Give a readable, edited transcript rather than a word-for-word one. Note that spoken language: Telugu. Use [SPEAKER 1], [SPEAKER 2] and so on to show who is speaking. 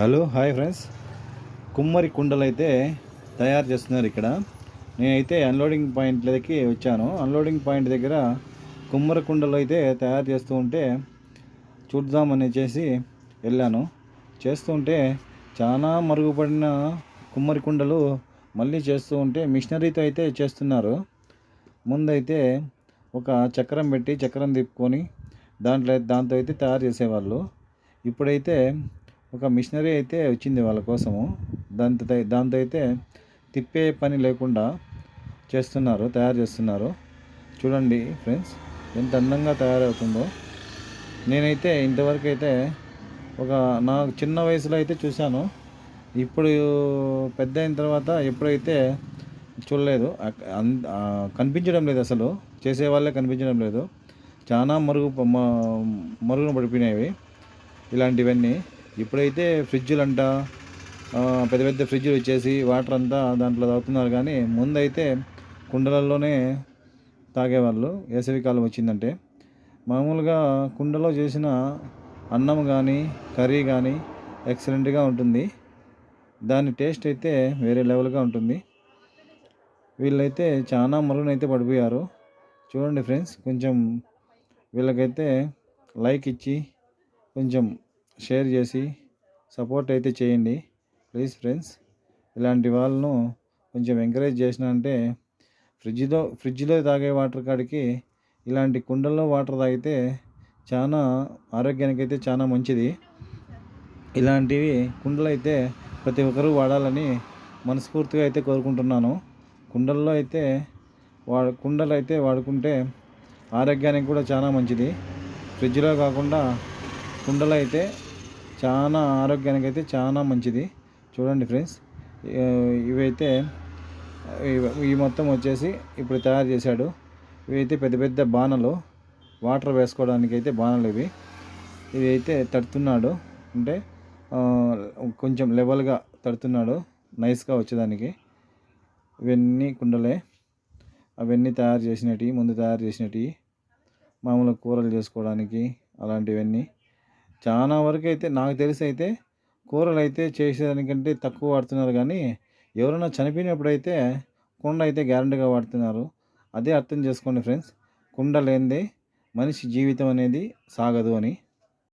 [SPEAKER 1] Hello hi friends. కుమ్మరి కుండలు అయితే తయారు చేస్తున్నారు ఇక్కడ. నేనైతే అన్లోడింగ్ పాయింట్లకి వచ్చాను. అన్లోడింగ్ పాయింట్ దగ్గర కుమ్మరి కుండలు అయితే తయారు చేస్తూ ఉంటే చూద్దామని చేసి వెళ్ళాను. చేస్తూ ఉంటే చాలా మరుగుపడిన కుమ్మరి కుండలు మళ్ళీ చేస్తూ ఉంటే మిషనరీతో అయితే చేస్తున్నారు. ముందైతే ఒక చక్రం పెట్టి చక్రం తిప్పుకొని దాంతో అయితే తయారు చేసేవాళ్ళు. ఇప్పుడైతే ఒక మిషనరీ అయితే వచ్చింది వాళ్ళ కోసము. దాంతో అయితే తిప్పే పని లేకుండా తయారు చేస్తున్నారు. చూడండి ఫ్రెండ్స్, ఎంత అందంగా తయారవుతుందో. నేనైతే ఇంతవరకు అయితే నా చిన్న వయసులో అయితే చూశాను. ఇప్పుడు పెద్ద అయిన తర్వాత ఎప్పుడైతే చూడలేదు. కనిపించడం లేదు, అసలు చేసేవాళ్ళే కనిపించడం లేదు. చాలా మరుగున పడిపోయినాయి ఇలాంటివన్నీ. ఇప్పుడైతే ఫ్రిడ్జులంట, పెద్ద పెద్ద ఫ్రిడ్జ్లు వచ్చేసి వాటర్ అంతా దాంట్లో తాగుతున్నారు. కానీ ముందైతే కుండలలోనే తాగేవాళ్ళు. వేసవికాలం వచ్చిందంటే మామూలుగా కుండలో చేసిన అన్నం కానీ కర్రీ కానీ ఎక్సలెంట్గా ఉంటుంది. దాని టేస్ట్ అయితే వేరే లెవెల్గా ఉంటుంది. వీళ్ళైతే చాలా మరుగునైతే పడిపోయారు. చూడండి ఫ్రెండ్స్, కొంచెం వీళ్ళకైతే లైక్ ఇచ్చి కొంచెం షేర్ చేసి సపోర్ట్ అయితే చేయండి ప్లీజ్ ఫ్రెండ్స్. ఇలాంటి వాళ్ళను కొంచెం ఎంకరేజ్ చేసిన అంటే ఫ్రిడ్జ్లో తాగే వాటర్ కాడికి ఇలాంటి కుండల్లో వాటర్ తాగితే చాలా ఆరోగ్యానికి అయితే చాలా మంచిది. ఇలాంటివి కుండలు అయితే ప్రతి ఒక్కరూ వాడాలని మనస్ఫూర్తిగా అయితే కోరుకుంటున్నాను. కుండలు అయితే వాడుకుంటే ఆరోగ్యానికి కూడా చాలా మంచిది. ఫ్రిడ్జ్లో కాకుండా కుండలు అయితే చాలా ఆరోగ్యానికి అయితే చాలా మంచిది. చూడండి ఫ్రెండ్స్, ఇవైతే ఈ మొత్తం వచ్చేసి ఇప్పుడు తయారు చేశాడు. ఇవైతే పెద్ద పెద్ద బాణలు, వాటర్ వేసుకోవడానికి అయితే బాణలు ఇవి అయితే తడుతున్నాడు. అంటే కొంచెం లెవెల్గా తడుతున్నాడు, నైస్గా వచ్చేదానికి. ఇవన్నీ కుండలే, అవన్నీ ముందు తయారు చేసినవి మామూలు కూరలు చేసుకోవడానికి అలాంటివన్నీ. చాలా వరకు అయితే నాకు తెలిసి అయితే కూరలు అయితే చేసేదానికంటే తక్కువ వాడుతున్నారు. కానీ ఎవరైనా చనిపోయినప్పుడు అయితే కుండ అయితే గ్యారెంటీగా వాడుతున్నారు. అదే అర్థం చేసుకోండి ఫ్రెండ్స్, కుండ లేనిదే మనిషి జీవితం అనేది సాగదు అని.